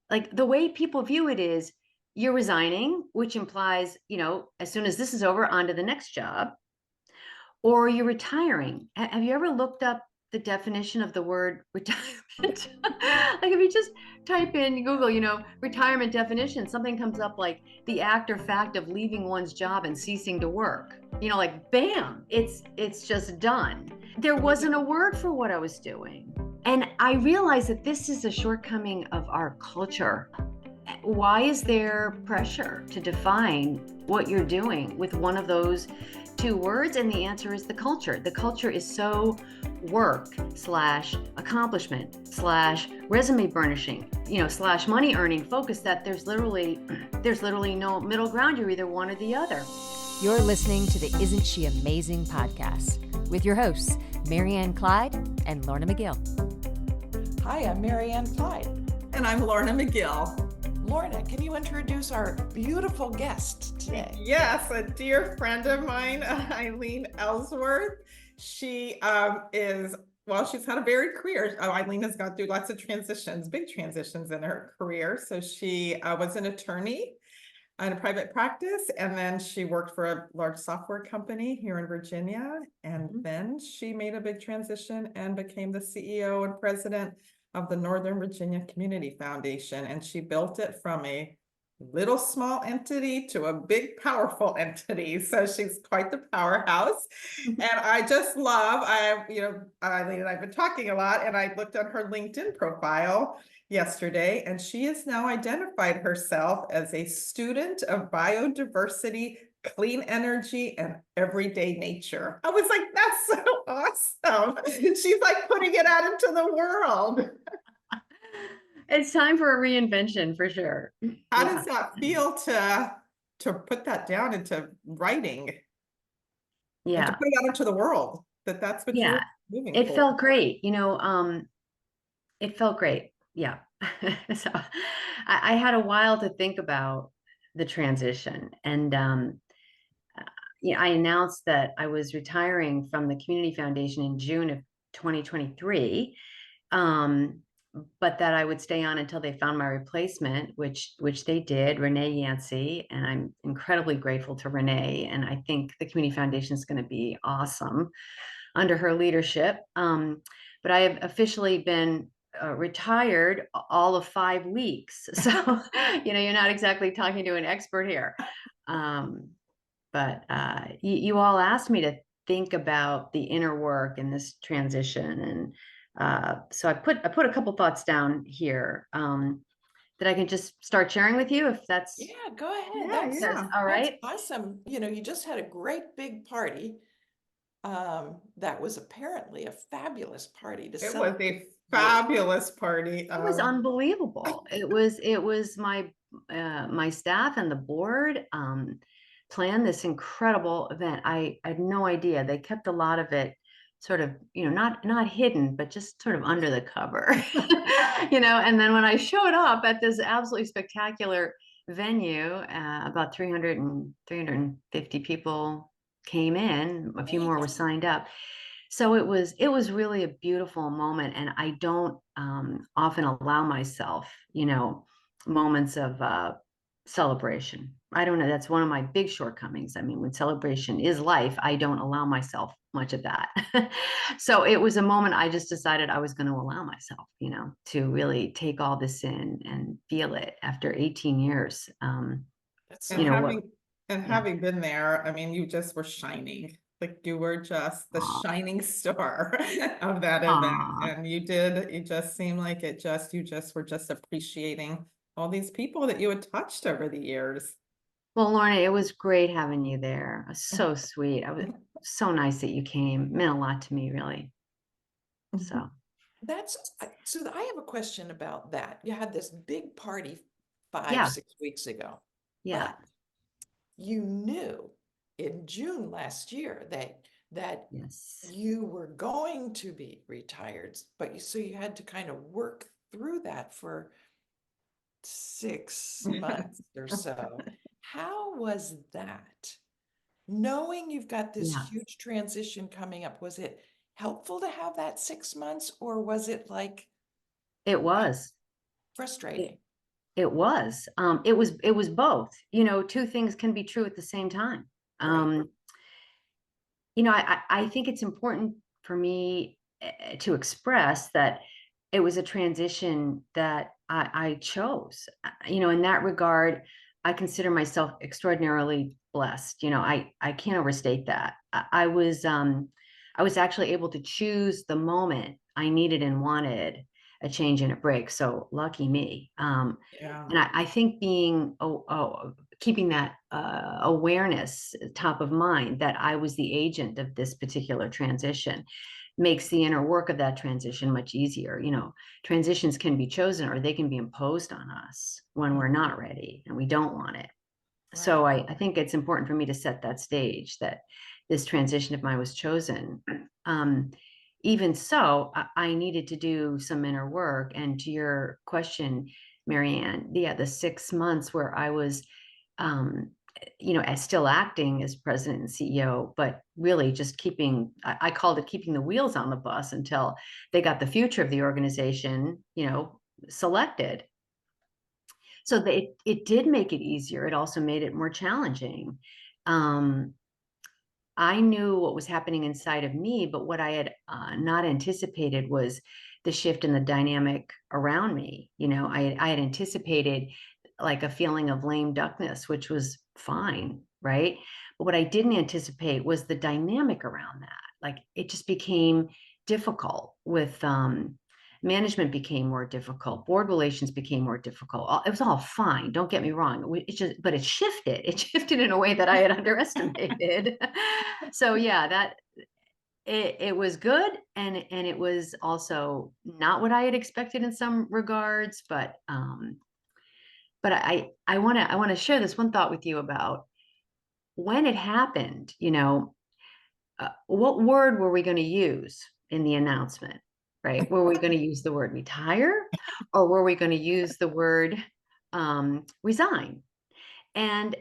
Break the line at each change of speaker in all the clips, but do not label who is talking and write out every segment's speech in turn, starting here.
like the way people view it is you're resigning, which implies, as soon as this is over, on to the next job, or you're retiring. Have you ever looked up the definition of the word retirement? Like if you just type in Google, retirement definition, something comes up like the act or fact of leaving one's job and ceasing to work. Like bam, it's just done. There wasn't a word for what I was doing. And I realized that this is a shortcoming of our culture. Why is there pressure to define what you're doing with one of those two words? And the answer is the culture. The culture is so work / accomplishment / resume burnishing, / money earning focus that there's literally no middle ground. You're either one or the other.
You're listening to the Isn't She Amazing podcast with your hosts, Marianne Clyde and Lorna McGill.
Hi, I'm Marianne Clyde.
And I'm Lorna McGill.
Lorna, can you introduce our beautiful guest today?
Yes, a dear friend of mine, Eileen Ellsworth. She she's had a varied career. Eileen has gone through lots of transitions, big transitions in her career. So she was an attorney in a private practice, and then she worked for a large software company here in Virginia. And then she made a big transition and became the CEO and president of the Northern Virginia Community Foundation. And she built it from a little small entity to a big, powerful entity. So she's quite the powerhouse. And I just love, Eileen and I've been talking a lot, and I looked at her LinkedIn profile yesterday, and she has now identified herself as a student of biodiversity, clean energy, and everyday nature. I was like, that's so awesome. She's like putting it out into the world.
It's time for a reinvention for sure.
How does that feel to put that down into writing?
Yeah.
And to put it out into the world, that's what you're moving
it
for.
Felt great. It felt great. Yeah. So I had a while to think about the transition, and I announced that I was retiring from the Community Foundation in June of 2023, but that I would stay on until they found my replacement, which they did, Renee Yancey, and I'm incredibly grateful to Renee, and I think the Community Foundation is going to be awesome under her leadership. But I have officially been retired all of 5 weeks, so you're not exactly talking to an expert here. But you all asked me to think about the inner work in this transition, and so I put a couple thoughts down here that I can just start sharing with you, if that's
go ahead.
That's
all right.
That's awesome. You just had a great big party. That was apparently a fabulous party to celebrate.
It was a fabulous party.
It was unbelievable. It was my staff and the board planned this incredible event. I had no idea. They kept a lot of it sort of, not hidden, but just sort of under the cover, and then when I showed up at this absolutely spectacular venue, about 350 people came in, a few more were signed up. So it was really a beautiful moment. And I don't often allow myself, moments of celebration. I don't know. That's one of my big shortcomings. I mean, when celebration is life, I don't allow myself much of that. So it was a moment I just decided I was going to allow myself, to really take all this in and feel it after 18 years.
Having been there, I mean, you just were shining. Like you were just the shining star of that event. And you just seemed like you were just appreciating all these people that you had touched over the years.
Well, Lorna, it was great having you there. It was so sweet. I was so nice that you came. It meant a lot to me, really. So
I have a question about that. You had this big party 5-6 weeks ago.
Yeah.
But you knew in June last year that you were going to be retired, so you had to kind of work through that for 6 months or so. How was that? Knowing you've got this huge transition coming up, was it helpful to have that 6 months, or was it like
it was
frustrating?
It was. It was both. You know, two things can be true at the same time.
Right.
You know, I think it's important for me to express that it was a transition that I chose. You know, in that regard, I consider myself extraordinarily blessed. You know, I can't overstate that. I was actually able to choose the moment I needed and wanted a change and a break. So lucky me.
Yeah.
And I think keeping that awareness top of mind that I was the agent of this particular transition makes the inner work of that transition much easier. You know, transitions can be chosen or they can be imposed on us when we're not ready and we don't want it. So I think it's important for me to set that stage that this transition of mine was chosen. Even so, I needed to do some inner work. And to your question, Marianne, the 6 months where I was, you know, as still acting as president and CEO, but really just I called it keeping the wheels on the bus until they got the future of the organization, you know, selected. So it did make it easier. It also made it more challenging. I knew what was happening inside of me, but what I had not anticipated was the shift in the dynamic around me. You know, I had anticipated like a feeling of lame duckness, which was fine, right? But what I didn't anticipate was the dynamic around that. Like it just became difficult with management became more difficult, board relations became more difficult. It was all fine, don't get me wrong. But it shifted in a way that I had underestimated. So yeah, it was good, and it was also not what I had expected in some regards. But I want to share this one thought with you about when it happened. You know, what word were we going to use in the announcement? Right? Were we going to use the word retire, or were we going to use the word resign? And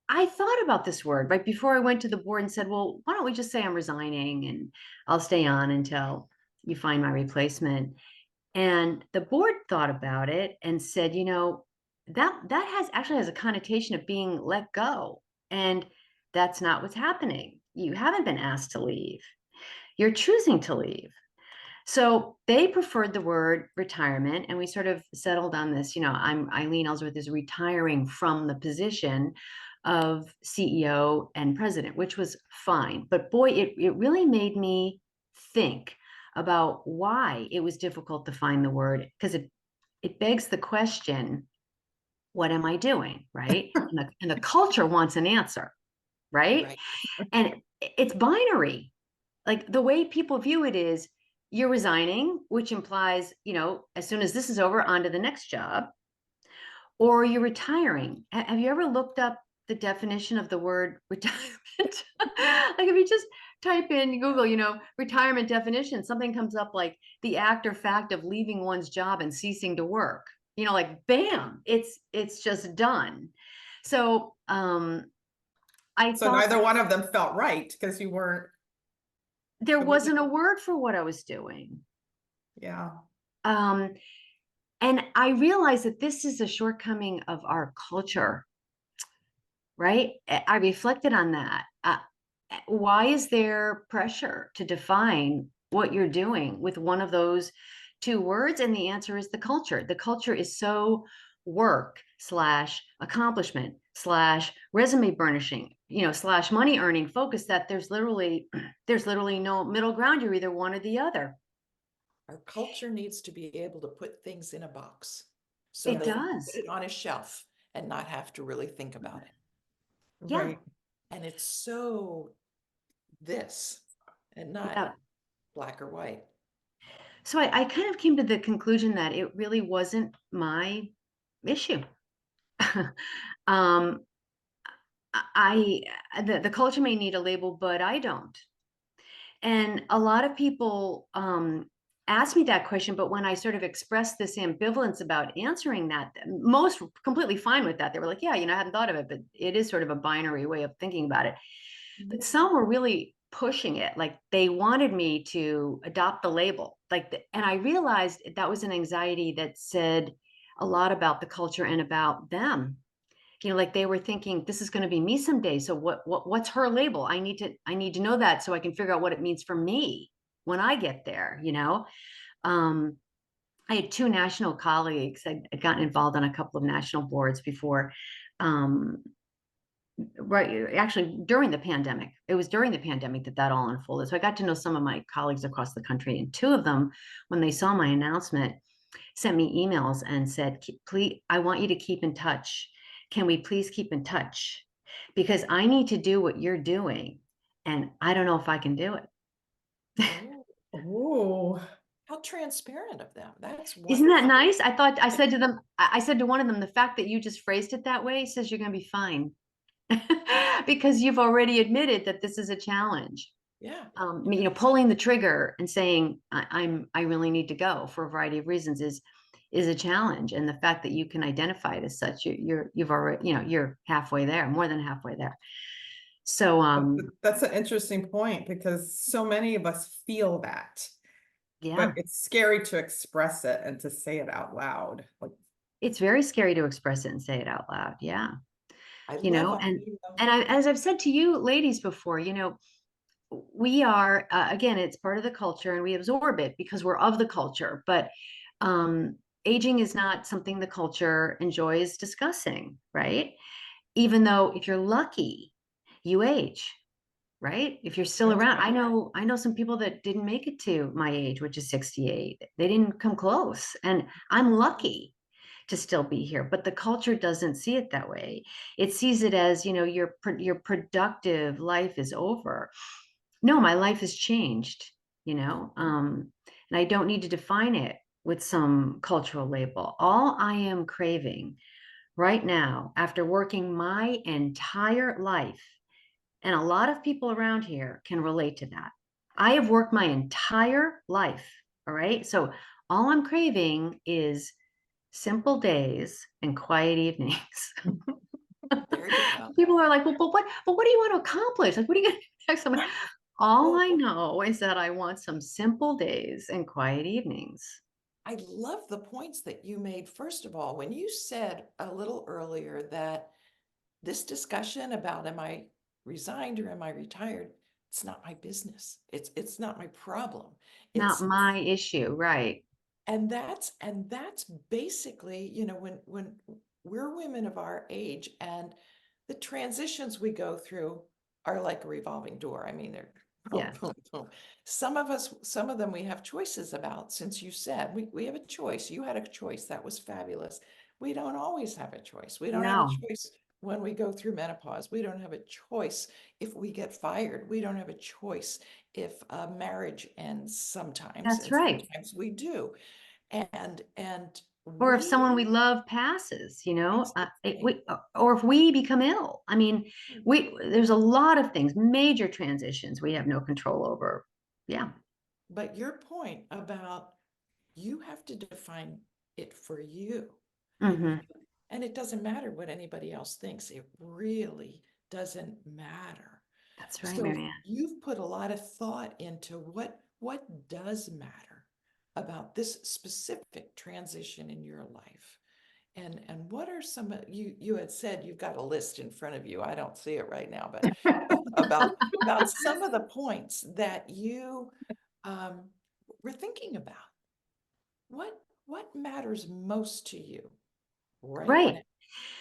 I thought about this word right before I went to the board and said, well, why don't we just say I'm resigning and I'll stay on until you find my replacement? And the board thought about it and said, you know, that actually has a connotation of being let go. And that's not what's happening. You haven't been asked to leave. You're choosing to leave. So they preferred the word retirement, and we sort of settled on this. You know, Eileen Ellsworth is retiring from the position of CEO and president, which was fine. But boy, it really made me think about why it was difficult to find the word, because it begs the question, what am I doing? Right. And the culture wants an answer. Right. And it's binary. Like the way people view it is you're resigning, which implies, you know, as soon as this is over, on to the next job, or you're retiring. Have you ever looked up the definition of the word retirement? Like if you just type in Google, you know, retirement definition, something comes up like the act or fact of leaving one's job and ceasing to work. You know, like bam, it's just done. So I
So
thought
neither one of them felt right because you weren't.
there wasn't a word for what I was doing.
Yeah.
And I realized that this is a shortcoming of our culture, right? I reflected on that. Why is there pressure to define what you're doing with one of those two words? And the answer is the culture. The culture is so work / accomplishment / resume burnishing, you know, / money earning focus that there's literally no middle ground. You're either one or the other.
Our culture needs to be able to put things in a box so
It
they can
does.
put it on a shelf and not have to really think about it.
Yeah.
Right.
And it's so this and not black or white.
So I kind of came to the conclusion that it really wasn't my issue. The culture may need a label, but I don't. And a lot of people ask me that question, but when I sort of expressed this ambivalence about answering that, most were completely fine with that. They were like, yeah, you know, I hadn't thought of it, but it is sort of a binary way of thinking about it. But some were really pushing it. Like they wanted me to adopt the label. And I realized that was an anxiety that said, a lot about the culture and about them. You know, like they were thinking, this is going to be me someday. So what's her label? I need to know that so I can figure out what it means for me when I get there, you know? I had two national colleagues. I'd gotten involved on a couple of national boards before. Right, actually during the pandemic. It was during the pandemic that all unfolded. So I got to know some of my colleagues across the country, and two of them, when they saw my announcement, sent me emails and said, please, I want you to keep in touch. Can we please keep in touch? Because I need to do what you're doing, and I don't know if I can do it.
Oh,
how transparent of them. That's wonderful.
Isn't that nice? I said to them, I said to one of them, the fact that you just phrased it that way says you're going to be fine. Because you've already admitted that this is a challenge.
Yeah.
You know, pulling the trigger and saying I really need to go for a variety of reasons is a challenge. And the fact that you can identify it as such, you've already, you know, you're halfway there, more than halfway there. So
that's an interesting point, because so many of us feel that.
yeah,
but it's scary to express it and to say it out loud. Like,
it's very scary to express it and say it out loud. Yeah. You know, and as I've said to you ladies before, you know, we are, again, it's part of the culture and we absorb it because we're of the culture, but aging is not something the culture enjoys discussing, right? Even though if you're lucky, you age, right? If you're still around. I know some people that didn't make it to my age, which is 68. They didn't come close, and I'm lucky to still be here, but the culture doesn't see it that way. It sees it as, you know, your productive life is over. No, my life has changed, you know, and I don't need to define it with some cultural label. All I am craving right now, after working my entire life, and a lot of people around here can relate to that. I have worked my entire life. All right. So all I'm craving is simple days and quiet evenings.
There you go.
People are like, well, but what do you want to accomplish? Like, what are you going to text someone? All I know is that I want some simple days and quiet evenings.
I love the points that you made. First of all, when you said a little earlier that this discussion about am I resigned or am I retired, it's not my business. It's not my problem.
Not my issue, right?
And that's basically, you know, when we're women of our age and the transitions we go through are like a revolving door. I mean, they're boom, boom, boom. Some of them we have choices about. Since you said we have a choice, you had a choice, that was fabulous. We don't always have a choice. We don't have a choice when we go through menopause. We don't have a choice if we get fired. We don't have a choice if a marriage ends sometimes.
That's right.
Sometimes we do.
Or if someone we love passes, you know, or if we become ill. I mean, there's a lot of things, major transitions we have no control over. Yeah.
But your point about you have to define it for you.
Mm-hmm.
And it doesn't matter what anybody else thinks. It really doesn't matter.
That's right,
so
Marianne.
You've put a lot of thought into what does matter about this specific transition in your life. And what are some, you had said you've got a list in front of you. I don't see it right now, but about some of the points that you were thinking about. What matters most to you right now,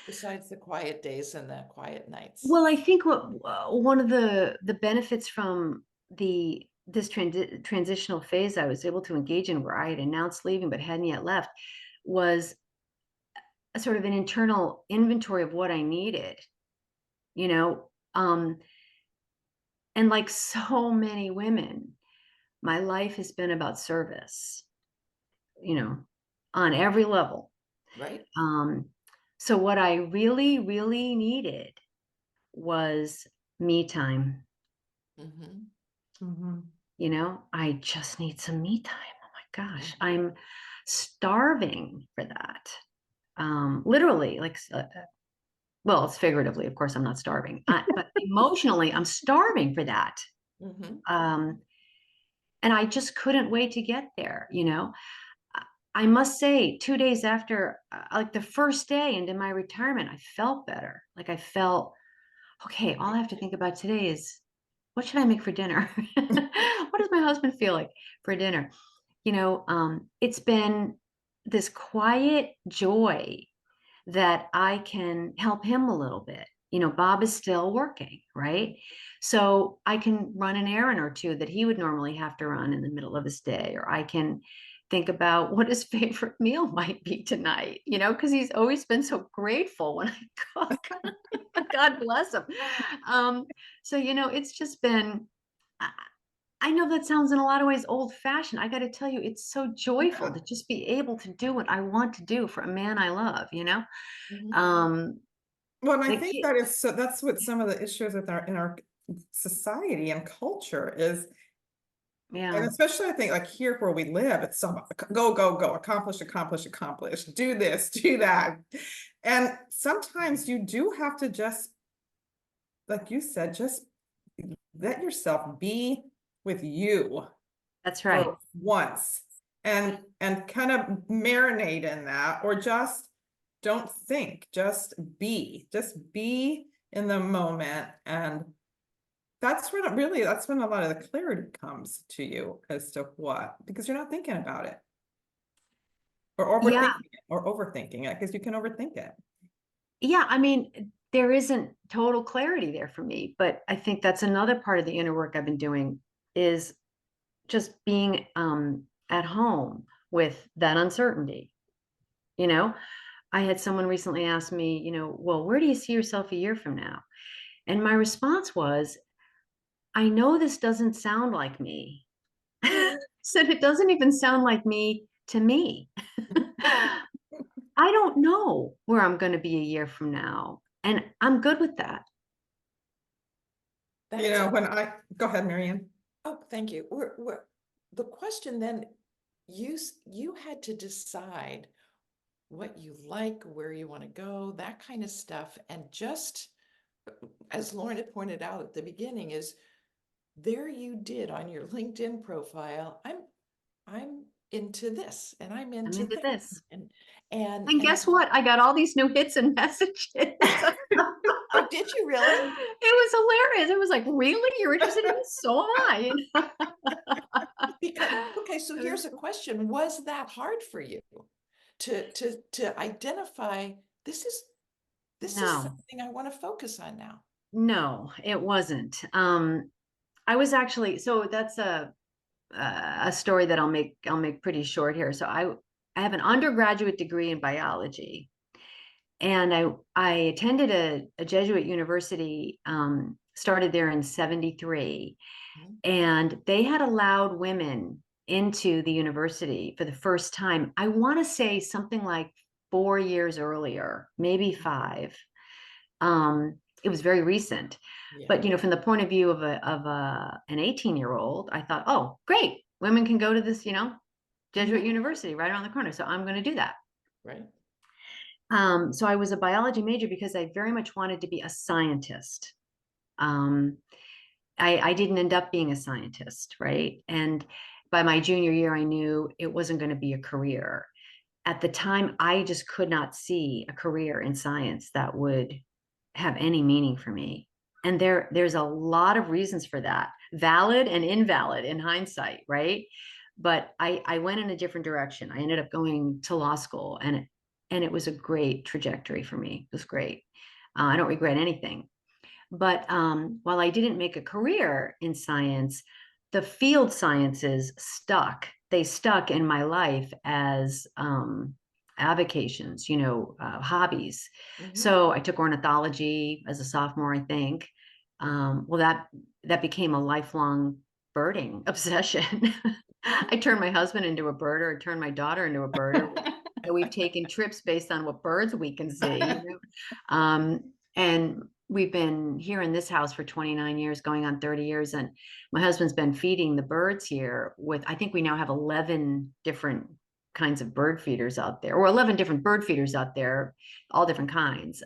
besides the quiet days and the quiet nights?
Well, I think one of the benefits from this transitional phase I was able to engage in, where I had announced leaving but hadn't yet left, was a sort of an internal inventory of what I needed, you know, and like so many women, my life has been about service, you know, on every level.
Right.
So what I really, really needed was me time.
Mm-hmm.
Mm-hmm.
You know, I just need some me time. Oh my gosh, I'm starving for that. Literally, like, well, it's figuratively, of course, I'm not starving, but emotionally, I'm starving for that.
Mm-hmm.
And I just couldn't wait to get there. You know, I must say, 2 days after, like the first day into my retirement, I felt better. Like I felt, okay, all I have to think about today is what should I make for dinner? What does my husband feel like for dinner? It's been this quiet joy that I can help him a little bit. Bob is still working, right? So I can run an errand or two that he would normally have to run in the middle of his day, or I can think about what his favorite meal might be tonight, because he's always been so grateful when I cook. God bless him. So, it's just been, I know that sounds in a lot of ways old fashioned. I got to tell you, it's so joyful to just be able to do what I want to do for a man I love,
Mhm.
Well, and I
the
think
kid,
that is so that's what some of the issues with in our society and culture is, and
yeah,
especially I think like here where we live, it's so go, go, go, accomplish, accomplish, accomplish, do this, do that. And sometimes you do have to just, like you said, just let yourself be with you
that's right.
for once and kind of marinate in that, or just don't think, just be in the moment. And that's when that's when a lot of the clarity comes to you as to what, because you're not thinking about it or
Yeah,
overthinking it, because you can overthink it.
yeah. I mean, there isn't total clarity there for me, but I think that's another part of the inner work I've been doing is just being at home with that uncertainty. You know, I had someone recently ask me, well, where do you see yourself a year from now? And my response was, I know this doesn't sound like me. Said it doesn't even sound like me to me. I don't know where I'm going to be a year from now. And I'm good with that.
You know, when I go ahead, Marianne.
Oh, thank you. The question then, you had to decide what you like, where you want to go, that kind of stuff. And just as Lorna pointed out at the beginning, is there you did on your LinkedIn profile, I'm into this and I'm
I'm
into
into
that.
this.
And
And guess what? I got all these new hits and messages.
oh, did you really?
It was hilarious. It was like, really? You're interested in this? So am I.
Because, okay, so here's a question. Was that hard for you to identify this is
No,
something I want to focus on now?
no, it wasn't. I was actually, so that's a story that I'll make pretty short here. So I have an undergraduate degree in biology, and I attended a Jesuit university, started there in 73,
Mhm.
and they had allowed women into the university for the first time. I want to say something like 4 years earlier, maybe 5. It was very recent.
Yeah.
But from the point of view of an 18-year-old, I thought, oh, great, women can go to this, Jesuit university right around the corner. So I'm going to do that.
Right.
So I was a biology major because I very much wanted to be a scientist. Um, I didn't end up being a scientist, right? And by my junior year, I knew it wasn't going to be a career. At the time, I just could not see a career in science that would have any meaning for me. And there's a lot of reasons for that, valid and invalid in hindsight, right? But I went in a different direction. I ended up going to law school, and it was a great trajectory for me. It was great. I don't regret anything. But while I didn't make a career in science, the field sciences stuck. They stuck in my life as avocations, hobbies.
Mhm.
So I took ornithology as a sophomore, I think. Well, that became a lifelong birding obsession. I turned my husband into a birder. I turned my daughter into a birder. We've taken trips based on what birds we can see. And we've been here in this house for 29 years, going on 30 years. And my husband's been feeding the birds here I think we now have 11 different kinds of bird feeders out there, or 11 different bird feeders out there, all different kinds.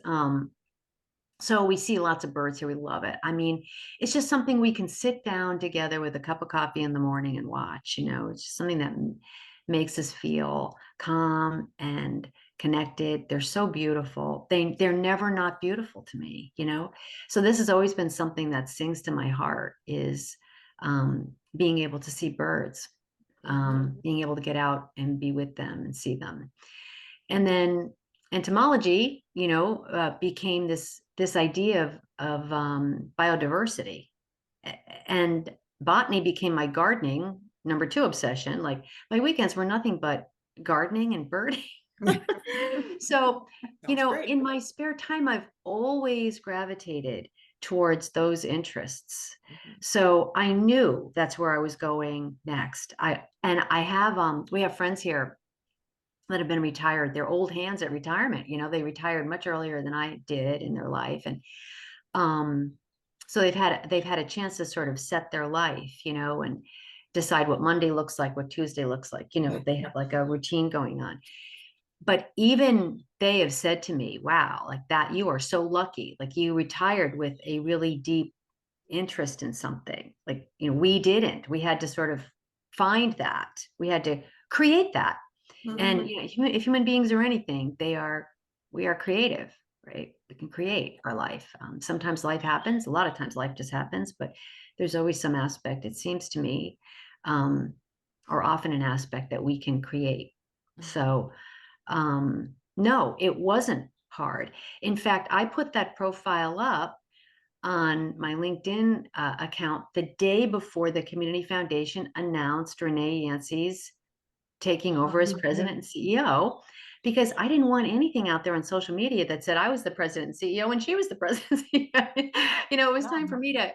So we see lots of birds here. We love it. I mean, it's just something we can sit down together with a cup of coffee in the morning and watch, it's just something makes us feel calm and connected. They're so beautiful. They're never not beautiful to me, you know? So this has always been something that sings to my heart, is being able to see birds, being able to get out and be with them and see them. And then entomology, you know, became this idea of biodiversity, and botany became my gardening number 2 obsession. Like my weekends were nothing but gardening and birding. So, you
Sounds
know,
great.
in my spare time, I've always gravitated towards those interests. So I knew that's where I was going next. I have we have friends here that have been retired. They're old hands at retirement. You know, they retired much earlier than I did in their life. And so they've had a chance to sort of set their life, you know, and decide what Monday looks like, what Tuesday looks like. You know, they have like a routine going on. But even they have said to me, wow, like that, you are so lucky. Like you retired with a really deep interest in something. Like, you know, we didn't. We had to sort of find that. We had to create that. And you know, if human beings are anything, we are creative, right? We can create our life. Sometimes life happens. A lot of times life just happens, but there's always some aspect, it seems to me, or often an aspect that we can create. So no, it wasn't hard. In fact, I put that profile up on my LinkedIn account the day before the Community Foundation announced Renee Yancey's taking over as president and CEO, because I didn't want anything out there on social media that said I was the president and CEO and she was the president and CEO. You know, it was time for me to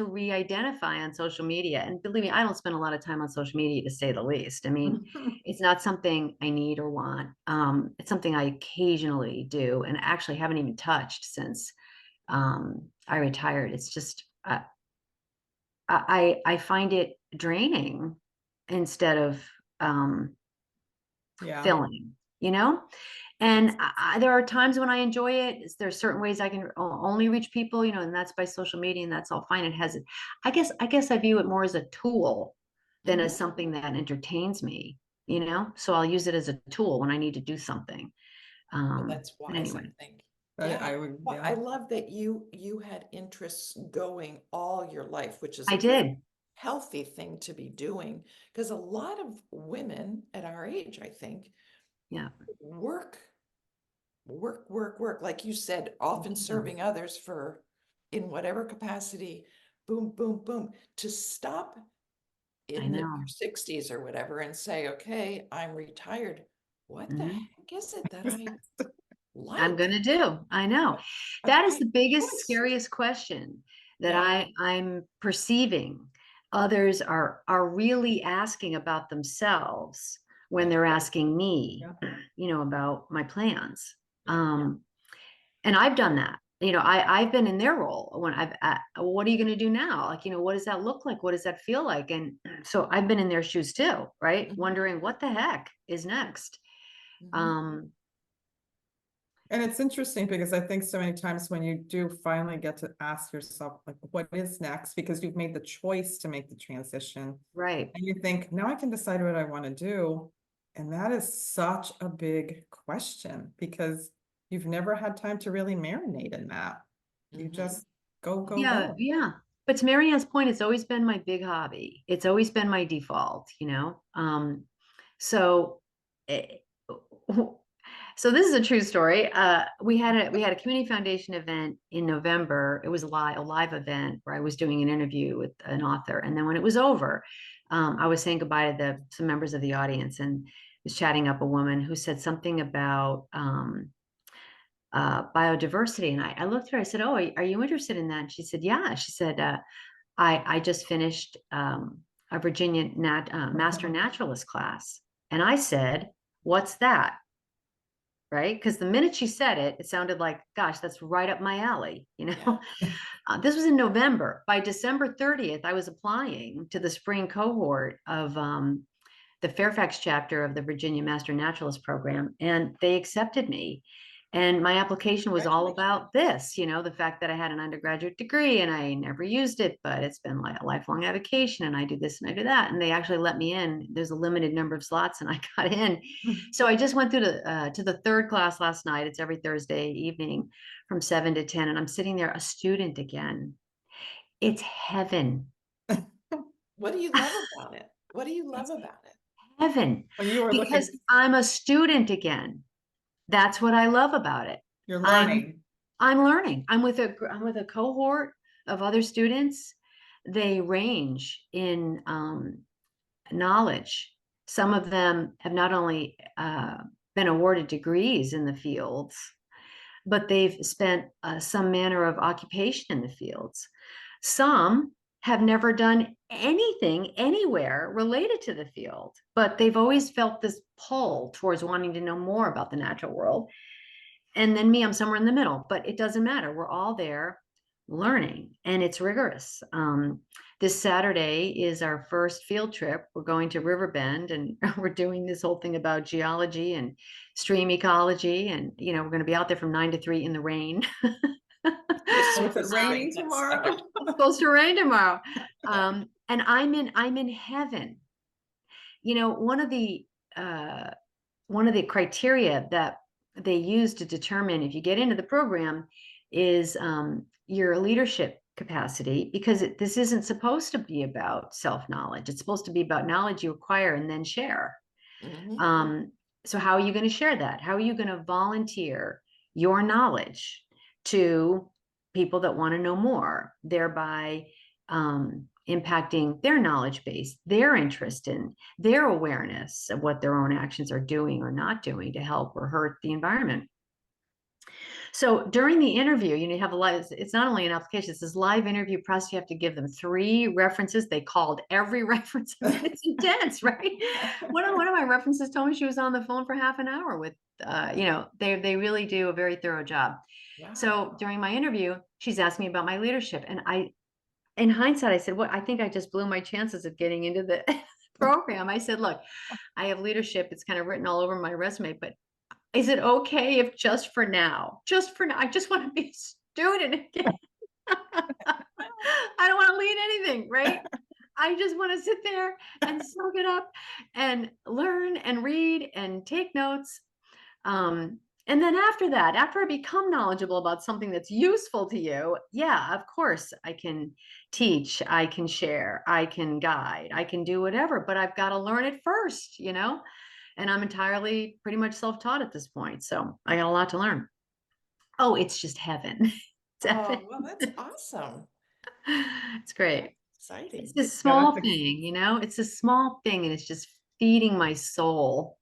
re-identify on social media. And believe me, I don't spend a lot of time on social media, to say the least. I mean, it's not something I need or want. It's something I occasionally do, and actually haven't even touched since I retired. It's just I find it draining instead of filling, you know? And there are times when I enjoy it. There's certain ways I can only reach people, you know, and that's by social media, and that's all fine. It has, I guess I view it more as a tool than as something that entertains me, you know? So I'll use it as a tool when I need to do something.
Well, that's wise,
anyway.
I think.
I would,
Well, I love that you had interests going all your life, which is
I
a very
did.
healthy thing to be doing, because a lot of women at our age, I think,
Yeah.
work, like you said, often serving others in whatever capacity, boom, boom, boom, to stop in your 60s or whatever and say, okay, I'm retired. What the heck is it that I like?
I'm going to do? I know. That is the biggest, scariest question that I'm perceiving others are really asking about themselves when they're asking me, you know, about my plans. And I've done that. You know, I've been in their role when what are you going to do now? Like, you know, what does that look like? What does that feel like? And so I've been in their shoes too, right? Wondering what the heck is next.
And it's interesting because I think so many times when you do finally get to ask yourself, like, what is next? Because you've made the choice to make the transition.
Right.
And you think, now I can decide what I want to do. And that is such a big question because you've never had time to really marinate in that. You just go.
Yeah. But to Marianne's point, it's always been my big hobby. It's always been my default, you know? So this is a true story. We had a community foundation event in November. It was a live event where I was doing an interview with an author. And then when it was over, I was saying goodbye to some members of the audience and was chatting up a woman who said something about biodiversity. And I looked at her, I said, oh, are you interested in that? And she said, yeah. She said, I just finished a Virginia Master Naturalist class. And I said, what's that? Right? Because the minute she said it, it sounded like, gosh, that's right up my alley. You know, this was in November. By December 30th, I was applying to the spring cohort of the Fairfax chapter of the Virginia Master Naturalist program, and they accepted me. And my application was all
Congratulations.
about this, the fact that I had an undergraduate degree and I never used it, but it's been like a lifelong avocation and I do this and I do that. And they actually let me in. There's a limited number of slots and I got in. So I just went through to the third class last night. It's every Thursday evening from 7 to 10. And I'm sitting there, a student again. It's heaven.
What do you love about it? What do you love about it?
Heaven.
When you were
Because
looking,
I'm a student again. That's what I love about it.
you're learning.
I'm learning. I'm with a cohort of other students. They range in knowledge. Some of them have not only been awarded degrees in the fields, but they've spent some manner of occupation in the fields. Some have never done anything anywhere related to the field, but they've always felt this pull towards wanting to know more about the natural world. And then me, I'm somewhere in the middle, but it doesn't matter. We're all there learning and it's rigorous. This Saturday is our first field trip. We're going to Riverbend and we're doing this whole thing about geology and stream ecology. And, we're going to be out there from 9 to 3 in the rain.
It's
Oh, is it
supposed to
raining
rain next
tomorrow?
Saturday.
It's supposed to rain tomorrow. And I'm in heaven. One of the criteria that they use to determine if you get into the program is your leadership capacity, because this isn't supposed to be about self-knowledge. It's supposed to be about knowledge you acquire and then share. So how are you going to share that? How are you going to volunteer your knowledge to people that want to know more, thereby impacting their knowledge base, their interest in, their awareness of what their own actions are doing or not doing to help or hurt the environment. So during the interview, you have it's not only an application, it's this live interview process. You have to give them 3 references. They called every reference. It's intense, right? One of my references told me she was on the phone for half an hour with, they really do a very thorough job. Wow. So during my interview, she's asked me about my leadership. And in hindsight, I said, I think I just blew my chances of getting into the program. I said, look, I have leadership. It's kind of written all over my resume, but is it okay if just for now, I just want to be a student again. I don't want to lead anything, right? I just want to sit there and soak it up and learn and read and take notes. And then after that, after I become knowledgeable about something that's useful to you, yeah, of course, I can teach, I can share, I can guide, I can do whatever, but I've got to learn it first, and I'm entirely pretty much self-taught at this point. So I got a lot to learn. Oh, it's just heaven. It's heaven.
Oh, well, that's awesome.
It's great.
Exciting.
It's this small thing, it's a small thing and it's just feeding my soul.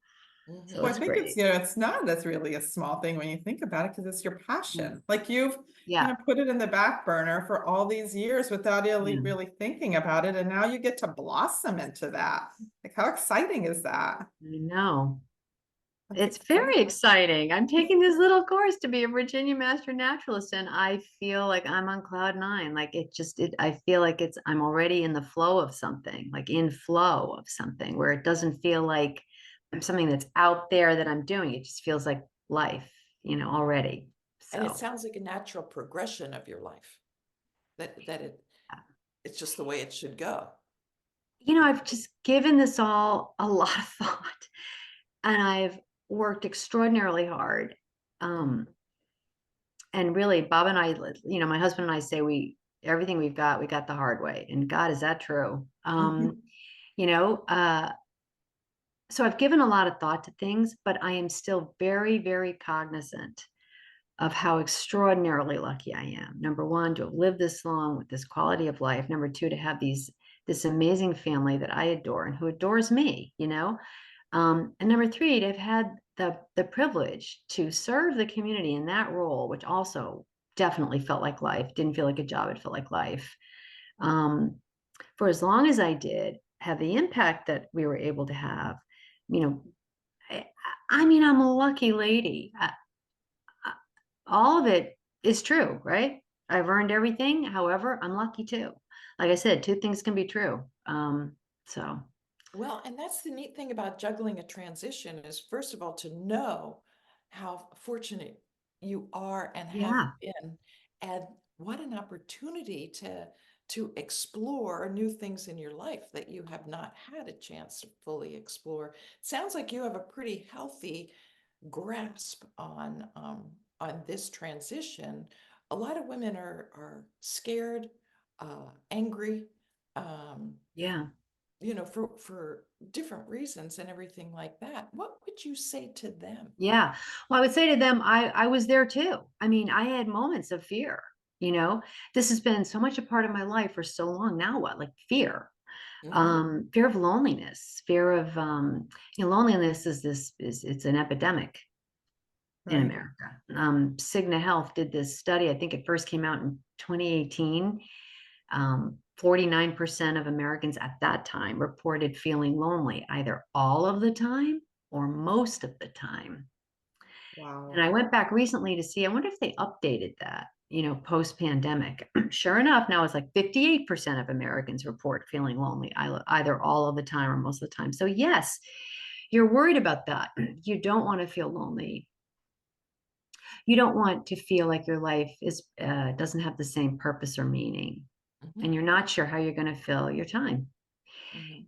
So
well, I think it's, it's not that's really a small thing when you think about it, because it's your passion. Like you've kind of put it in the back burner for all these years without really thinking about it. And now you get to blossom into that. Like, how exciting is that?
I know. It's very exciting. I'm taking this little course to be a Virginia Master Naturalist, and I feel like I'm on cloud 9. Like I feel like I'm already in the flow of something, like in flow of something where it doesn't feel like I'm something that's out there that I'm doing. It just feels like life, already. So.
And it sounds like a natural progression of your life. It's just the way it should go.
I've just given this all a lot of thought, and I've worked extraordinarily hard. And really, Bob and I, my husband and I say everything we got the hard way. And God, is that true? So I've given a lot of thought to things, but I am still very, very cognizant of how extraordinarily lucky I am. Number 1, to have lived this long with this quality of life. Number 2, to have this amazing family that I adore and who adores me, and number 3, to have had the privilege to serve the community in that role, which also definitely felt like life. Didn't feel like a job, it felt like life. For as long as I did, have the impact that we were able to have, I'm a lucky lady. All of it is true, right? I've earned everything. However, I'm lucky too. Like I said, 2 things can be true. So.
Well, and that's the neat thing about juggling a transition is, first of all, to know how fortunate you are and have
Yeah.
been, and what an opportunity to explore new things in your life that you have not had a chance to fully explore. Sounds like you have a pretty healthy grasp on this transition. A lot of women are scared, angry,
Yeah.
you know, for different reasons and everything like that. What would you say to them?
Yeah. Well, I would say to them, I was there too. I mean, I had moments of fear, you know. This has been so much a part of my life for so long. Now what? Like fear. Fear of loneliness, fear of loneliness is it's an epidemic in
Right.
America. Cigna Health did this study. I think it first came out in 2018. 49% of Americans at that time reported feeling lonely, either all of the time or most of the time.
Wow.
And I went back recently to see, I wonder if they updated that, post pandemic. Sure enough, now it's like 58% of Americans report feeling lonely, either all of the time or most of the time. So, yes, you're worried about that. You don't want to feel lonely. You don't want to feel like your life doesn't have the same purpose or meaning, and you're not sure how you're going to fill your time.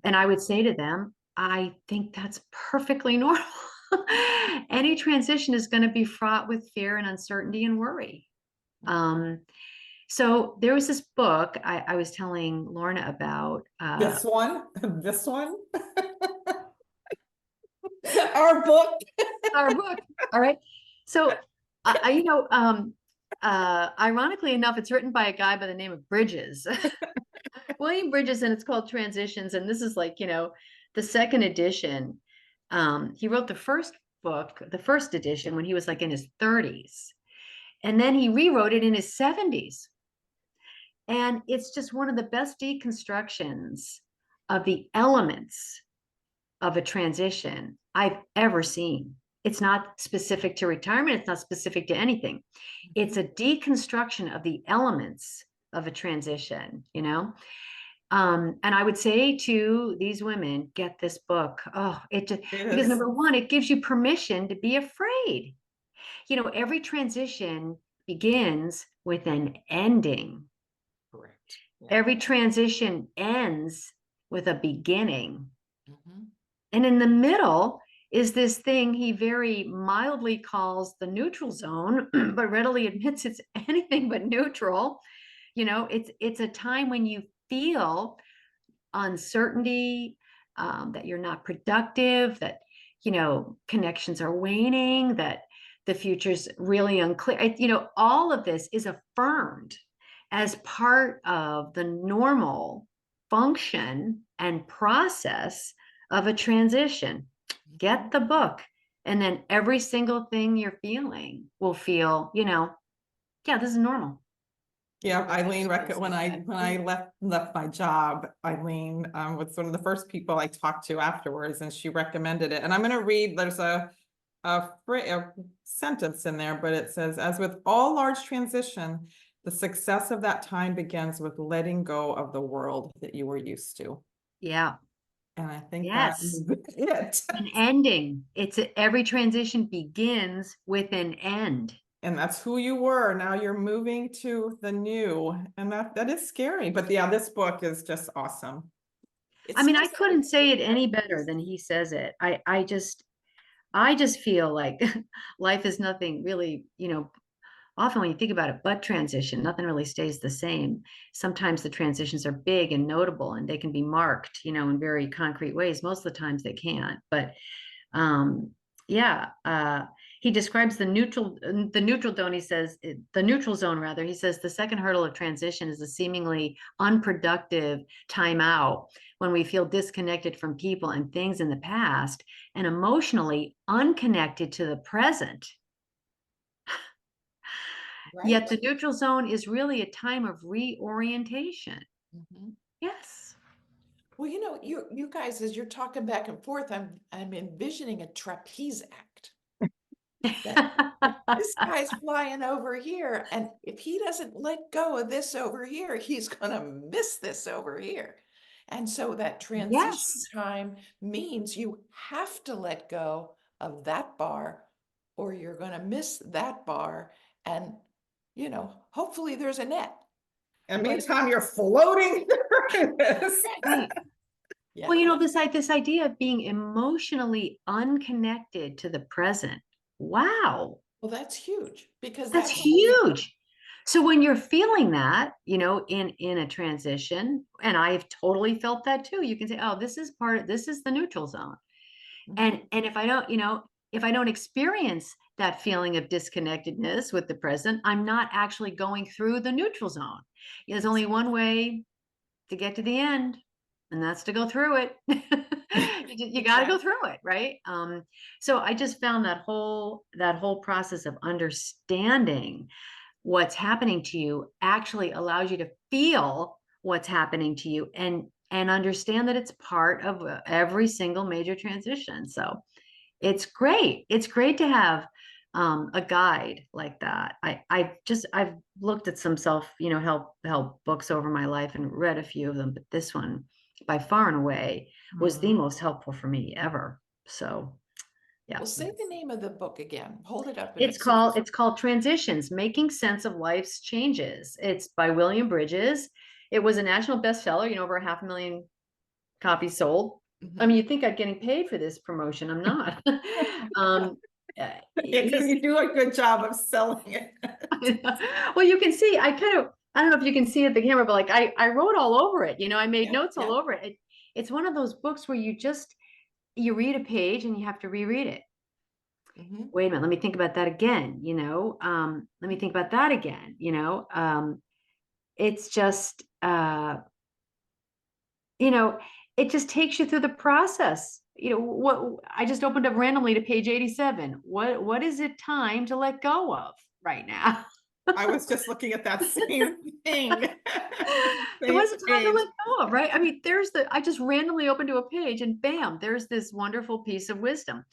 And I would say to them, I think that's perfectly normal. Any transition is going to be fraught with fear and uncertainty and worry. So there was this book I was telling Lorna about.
This one, this one, our book.
Our book. All right. So, ironically enough, it's written by a guy by the name of Bridges, William Bridges, and it's called Transitions. And this is like, the second edition. He wrote the first book, the first edition, when he was like in his 30s. And then he rewrote it in his 70s. And it's just one of the best deconstructions of the elements of a transition I've ever seen. It's not specific to retirement. It's not specific to anything. It's a deconstruction of the elements of a transition, And I would say to these women, get this book. Oh, because number one, it gives you permission to be afraid. Every transition begins with an ending.
Correct. Yeah.
Every transition ends with a beginning. And in the middle is this thing he very mildly calls the neutral zone, but readily admits it's anything but neutral. It's a time when you feel uncertainty, that you're not productive, that, connections are waning, that the future's really unclear. All of this is affirmed as part of the normal function and process of a transition. Get the book, and then every single thing you're feeling will feel, yeah, this is normal.
Yeah, Eileen, when I left my job, Eileen was one of the first people I talked to afterwards, and she recommended it. And I'm going to read. There's a sentence in there, but it says, "As with all large transition, the success of that time begins with letting go of the world that you were used to."
Yeah.
And I think
Yes.
that's it.
An ending. Every transition begins with an end.
And that's who you were. Now you're moving to the new, and that is scary. But yeah, this book is just awesome.
I couldn't say it any better than he says it. I just feel like life is nothing really, often when you think about it, but transition, nothing really stays the same. Sometimes the transitions are big and notable, and they can be marked, in very concrete ways. Most of the times they can't, but he describes the neutral zone. He says the neutral zone, rather. He says the second hurdle of transition is a seemingly unproductive timeout when we feel disconnected from people and things in the past and emotionally unconnected to the present. Right. Yet the neutral zone is really a time of reorientation. Yes.
Well, you guys, as you're talking back and forth, I'm envisioning a trapeze act. This guy's flying over here, and if he doesn't let go of this over here, he's gonna miss this over here. And so that transition time means you have to let go of that bar, or you're going to miss that bar. And, you know, hopefully there's a net.
And meantime, you're floating through this.
Right.
Yeah.
Well, you know, this idea of being emotionally unconnected to the present. Wow.
Well, that's huge, because
That's
that's
huge. So when you're feeling that, you know, in a transition, and I've totally felt that too, you can say, oh, this is the neutral zone.
Mhm.
And if I don't, you know, if I don't experience that feeling of disconnectedness with the present, I'm not actually going through the neutral zone. There's only one way to get to the end, and that's to go through it. You got to go through it, right? So I just found that whole process of understanding what's happening to you actually allows you to feel what's happening to you and understand that it's part of every single major transition. So it's great. It's great to have a guide like that. I've looked at some help books over my life and read a few of them, but this one by far and away was the most helpful for me ever. So yeah.
Well, say the name of the book again. Hold it up.
It's called Transitions, Making Sense of Life's Changes. It's by William Bridges. It was a national bestseller, you know, over 500,000 copies sold. I mean, you'd think I'm getting paid for this promotion. I'm not.
Because you do a good job of selling it.
Well, you can see, I don't know if you can see it the camera, but like I wrote all over it. You know, I made notes all over it. It's one of those books where you read a page and you have to reread it. Wait a minute, let me think about that again. You know, let me think about that again. You know, it's just, you know, it just takes you through the process. You know, what I just opened up randomly to page 87. What is it time to let go of right now?
I was just looking at that same thing.
It was a time to let go of, right? I mean, I just randomly opened to a page and bam, there's this wonderful piece of wisdom.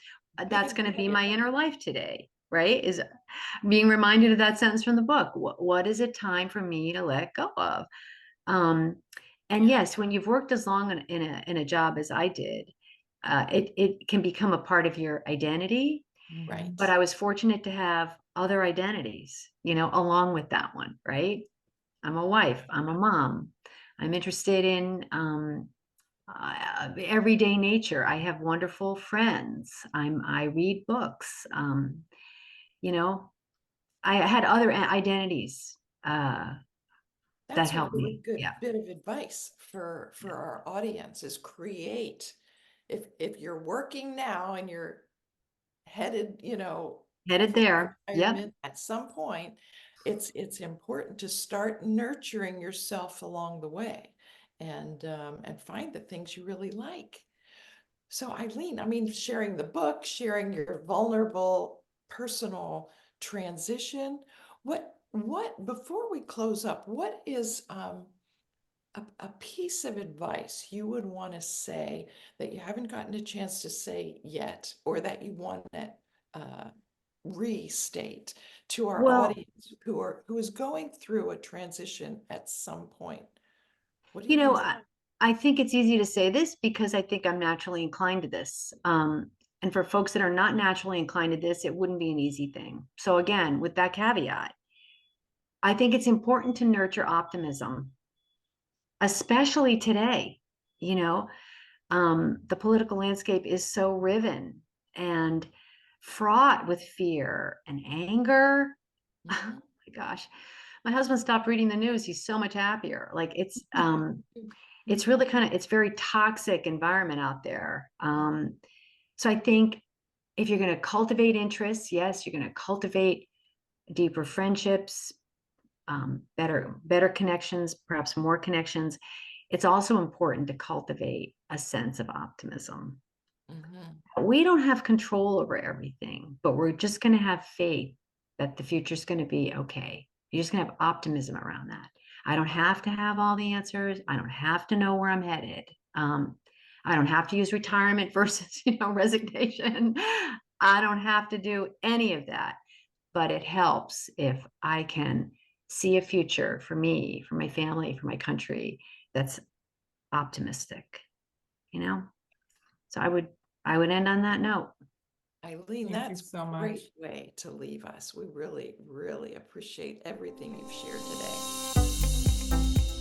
That's going to be my inner life today, right? Is being reminded of that sentence from the book. What is it time for me to let go of? And yes, when you've worked as long in a job as I did, it can become a part of your identity.
Right.
But I was fortunate to have other identities, you know, along with that one, right? I'm a wife, I'm a mom, I'm interested in everyday nature. I have wonderful friends. I read books. You know, I had other identities that
That's a
helped
really
me.
good
Yeah.
bit of advice for our audience is create. If you're working now and you're headed, you know,
Headed there. Yeah.
at some point, it's important to start nurturing yourself along the way and find the things you really like. So Eileen, I mean, sharing the book, sharing your vulnerable personal transition, what before we close up, what is a piece of advice you would want to say that you haven't gotten a chance to say yet, or that you want to restate to our audience who is going through a transition at some point? What do
you know,
think?
I think it's easy to say this because I think I'm naturally inclined to this. And for folks that are not naturally inclined to this, it wouldn't be an easy thing. So again, with that caveat, I think it's important to nurture optimism, especially today. You know, the political landscape is so riven and fraught with fear and anger. Oh my gosh, my husband stopped reading the news. He's so much happier. Like it's really it's very toxic environment out there. So I think if you're going to cultivate interests, yes, you're going to cultivate deeper friendships, better connections, perhaps more connections. It's also important to cultivate a sense of optimism. We don't have control over everything, but we're just going to have faith that the future is going to be okay. You're just going to have optimism around that. I don't have to have all the answers. I don't have to know where I'm headed. I don't have to use retirement versus, you know, resignation. I don't have to do any of that, but it helps if I can see a future for me, for my family, for my country that's optimistic, you know? So I would end on that note.
Eileen,
Thank you
that's
so
a
much.
great way to leave us. We really, really appreciate everything you've shared today.